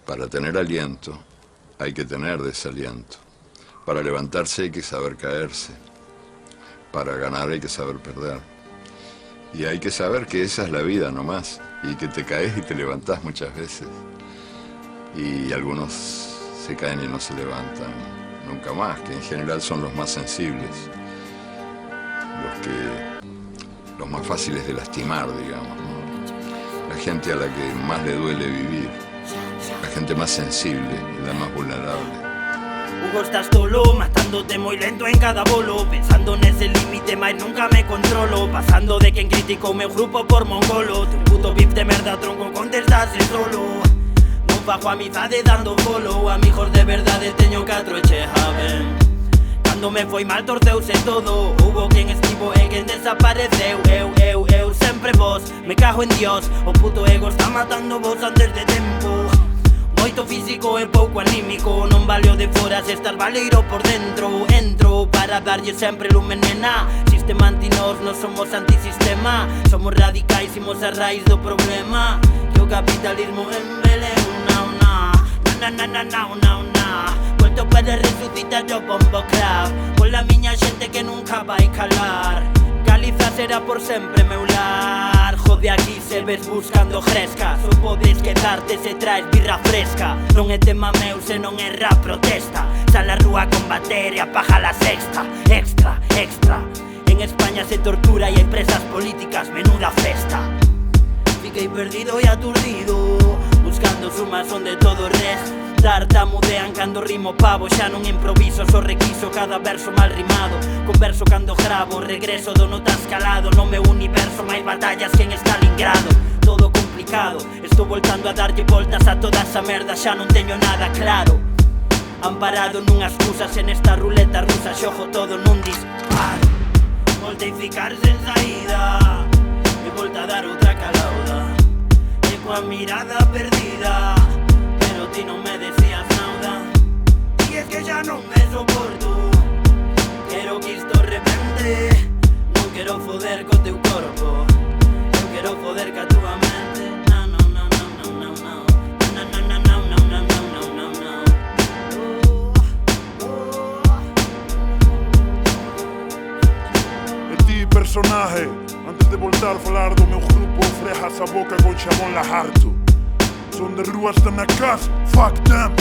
Para tener aliento hay que tener desaliento. Para levantarse hay que saber caerse. Para ganar hay que saber perder. Y hay que saber que esa es la vida nomás. Y que te caes y te levantás muchas veces. Y algunos se caen y no se levantan nunca más, que en general son los más sensibles. Los más fáciles de lastimar, digamos, ¿no? La gente a la que más le duele vivir. La gente más sensible, la más vulnerable. Hugo, estás solo, matándote muy lento en cada bolo. Pensando nese límite, mais nunca me controlo. Pasando de quen criticou meu grupo por mongolo. Tu puto beef de merda, tronco, contestase solo. Non fago amizade dando follow. Amigos de verdade teño 4 e chejaben. Cando me foi mal torceuse todo. Hubo quen estivo e quen desapareceu. Eu, sempre vos, me cago en Dios. O puto ego está matando vos antes de tempo. Moito físico e pouco anímico. Non vale o de fora se estar valeiro por dentro. Entro para darlle sempre lume, nena. Sistema anti-nos, non somos antisistema. Somos radicais, imos a raíz do problema. Que o capitalismo embeleu, na. Vuelto para resucitar o bombo crowd. Pola miña xente que nunca vai calar. Galiza será por sempre meu lar. Jode aquí se ves buscando gresca. Só podes quedarte se traes birra fresca. Non é tema meu se non é rap protesta. Sal a rúa a combater e apaga la sexta. Extra. En España se tortura e hai presas políticas, menuda festa. Fiquei perdido e aturdido, buscando sumas onde todo res. Tartamudean cando rimo pavo, xa non improviso, só requiso cada verso mal rimado. Converso cando gravo, regreso do notas calado. No meu universo máis batallas que en Stalingrado. Todo complicado, estou voltando a darlle voltas a toda esa merda, xa non teño nada claro. Amparado nunhas cusas en esta ruleta rusa, xogo todo nun disparo. Voltei ficar sen saída, e volta a dar outra calauda. E coa mirada perdida, pero ti non me decías nada. E es que xa non me soporto. Quero que isto repente. Non quero foder co teu corpo. Eu quero foder ca tua mente. E ti, personaje, antes de voltar a falar do meu grupo, frejas a boca con xabón lagarto. Son de rúas da minha casa, fuck them.